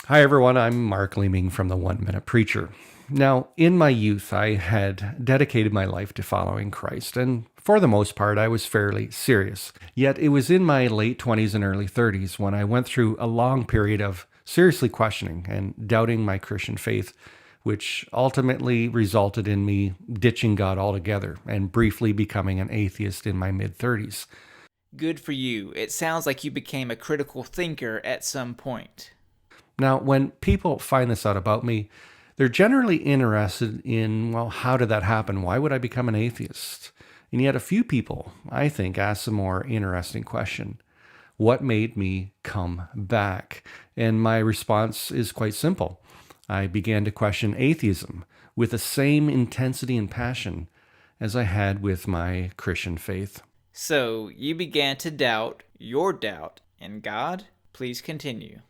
Hi, everyone. I'm Mark Leeming from the 1 Minute Preacher. Now, in my youth, I had dedicated my life to following Christ, and for the most part, I was fairly serious. Yet it was in my late 20s and early 30s when I went through a long period of seriously questioning and doubting my Christian faith, which ultimately resulted in me ditching God altogether and briefly becoming an atheist in my mid 30s. Good for you. It sounds like you became a critical thinker at some point. Now, when people find this out about me, they're generally interested in, well, how did that happen? Why would I become an atheist? And yet, a few people, I think, ask a more interesting question: what made me come back? And my response is quite simple. I began to question atheism with the same intensity and passion as I had with my Christian faith. So, you began to doubt your doubt in God? Please continue.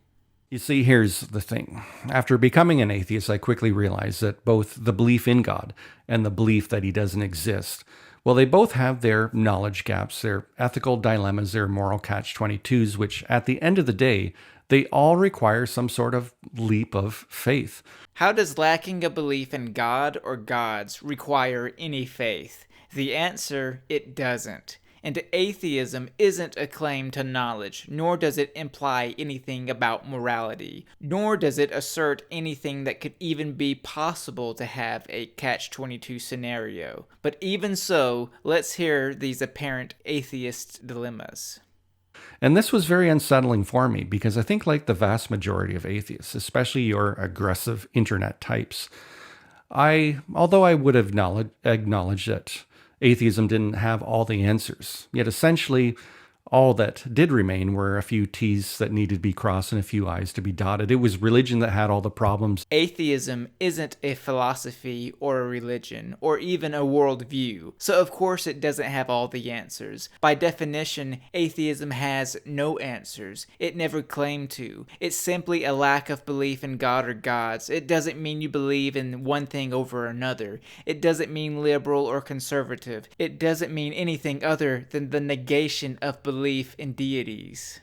You see, here's the thing. After becoming an atheist, I quickly realized that both the belief in God and the belief that he doesn't exist, well, they both have their knowledge gaps, their ethical dilemmas, their moral catch-22s, which at the end of the day, they all require some sort of leap of faith. How does lacking a belief in God or gods require any faith? The answer, it doesn't. And atheism isn't a claim to knowledge, nor does it imply anything about morality, nor does it assert anything that could even be possible to have a catch-22 scenario. But even so, let's hear these apparent atheist dilemmas. And this was very unsettling for me because I think, like the vast majority of atheists, especially your aggressive internet types, although I would have acknowledged that atheism didn't have all the answers, yet essentially all that did remain were a few T's that needed to be crossed and a few I's to be dotted. It was religion that had all the problems. Atheism isn't a philosophy or a religion or even a worldview, so of course it doesn't have all the answers. By definition, atheism has no answers. It never claimed to. It's simply a lack of belief in God or gods. It doesn't mean you believe in one thing over another. It doesn't mean liberal or conservative. It doesn't mean anything other than the negation of belief in deities.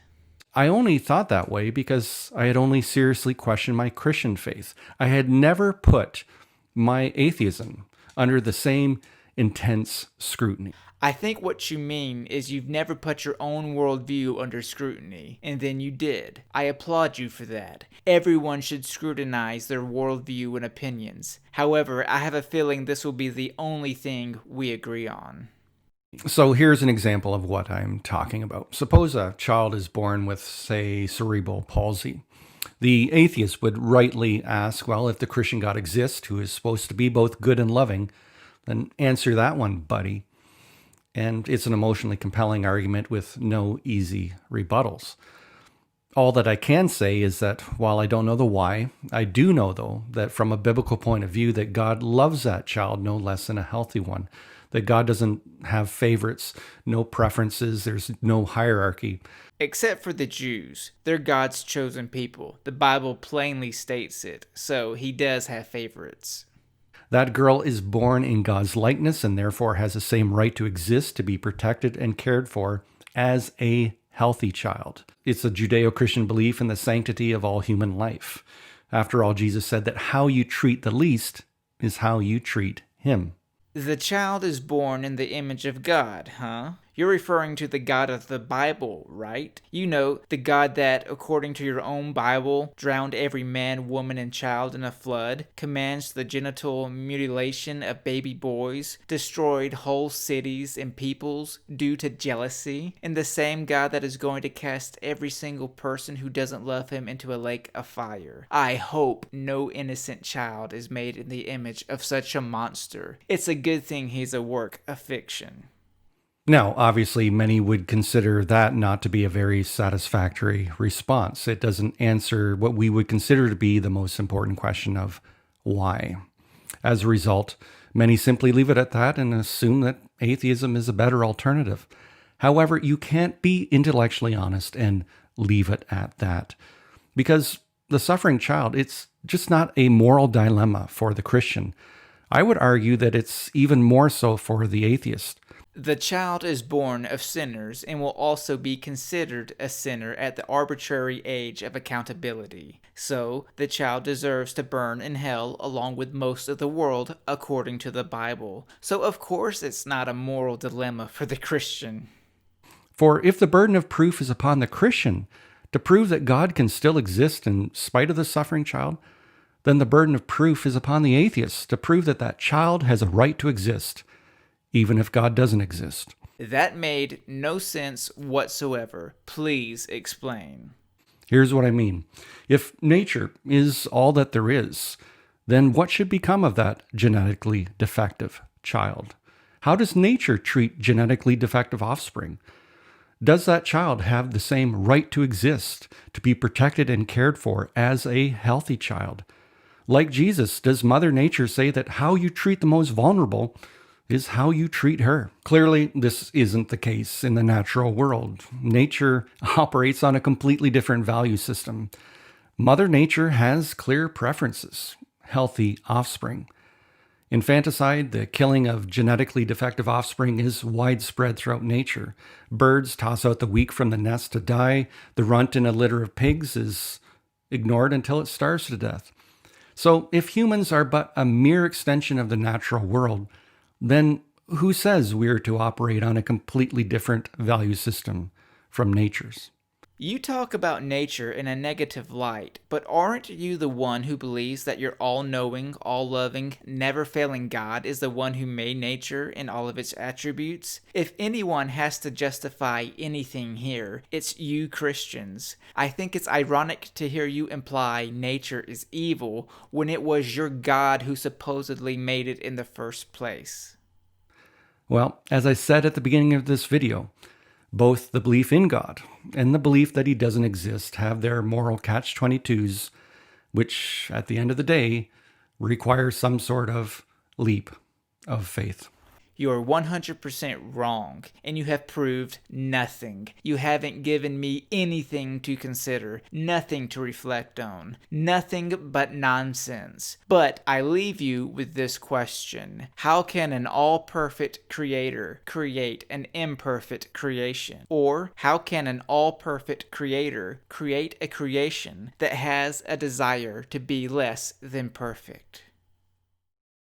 I only thought that way because I had only seriously questioned my Christian faith. I had never put my atheism under the same intense scrutiny. I think what you mean is you've never put your own worldview under scrutiny, and then you did. I applaud you for that. Everyone should scrutinize their worldview and opinions. However, I have a feeling this will be the only thing we agree on. So here's an example of what I'm talking about. Suppose a child is born with, say, cerebral palsy. The atheist would rightly ask, well, if the Christian God exists, who is supposed to be both good and loving, then answer that one, buddy. And it's an emotionally compelling argument with no easy rebuttals. All that I can say is that while I don't know the why, I do know, though, that from a biblical point of view, that God loves that child no less than a healthy one, that God doesn't have favorites, no preferences, there's no hierarchy. Except for the Jews. They're God's chosen people. The Bible plainly states it, so he does have favorites. That girl is born in God's likeness and therefore has the same right to exist, to be protected and cared for as a healthy child. It's a Judeo-Christian belief in the sanctity of all human life. After all, Jesus said that how you treat the least is how you treat him. The child is born in the image of God, huh? You're referring to the God of the Bible, right? You know, the God that, according to your own Bible, drowned every man, woman, and child in a flood, commands the genital mutilation of baby boys, destroyed whole cities and peoples due to jealousy, and the same God that is going to cast every single person who doesn't love him into a lake of fire. I hope no innocent child is made in the image of such a monster. It's a good thing he's a work of fiction. Now, obviously, many would consider that not to be a very satisfactory response. It doesn't answer what we would consider to be the most important question of why. As a result, many simply leave it at that and assume that atheism is a better alternative. However, you can't be intellectually honest and leave it at that. Because the suffering child, it's just not a moral dilemma for the Christian. I would argue that it's even more so for the atheist. The child is born of sinners and will also be considered a sinner at the arbitrary age of accountability. So, the child deserves to burn in hell along with most of the world according to the Bible. So, of course, it's not a moral dilemma for the Christian. For if the burden of proof is upon the Christian to prove that God can still exist in spite of the suffering child, then the burden of proof is upon the atheist to prove that that child has a right to exist, even if God doesn't exist. That made no sense whatsoever. Please explain. Here's what I mean. If nature is all that there is, then what should become of that genetically defective child? How does nature treat genetically defective offspring? Does that child have the same right to exist, to be protected and cared for as a healthy child? Like Jesus, does Mother Nature say that how you treat the most vulnerable is how you treat her? Clearly, this isn't the case in the natural world. Nature operates on a completely different value system. Mother Nature has clear preferences: healthy offspring. Infanticide, the killing of genetically defective offspring, is widespread throughout nature. Birds toss out the weak from the nest to die. The runt in a litter of pigs is ignored until it starves to death. So, if humans are but a mere extension of the natural world, then who says we are to operate on a completely different value system from nature's? You talk about nature in a negative light, but aren't you the one who believes that your all-knowing, all-loving, never-failing God is the one who made nature and all of its attributes? If anyone has to justify anything here, it's you Christians. I think it's ironic to hear you imply nature is evil when it was your God who supposedly made it in the first place. Well, as I said at the beginning of this video, both the belief in God and the belief that he doesn't exist have their moral catch-22s, which, at the end of the day, require some sort of leap of faith. You are 100% wrong, and you have proved nothing. You haven't given me anything to consider, nothing to reflect on, nothing but nonsense. But I leave you with this question: how can an all-perfect creator create an imperfect creation? Or how can an all-perfect creator create a creation that has a desire to be less than perfect?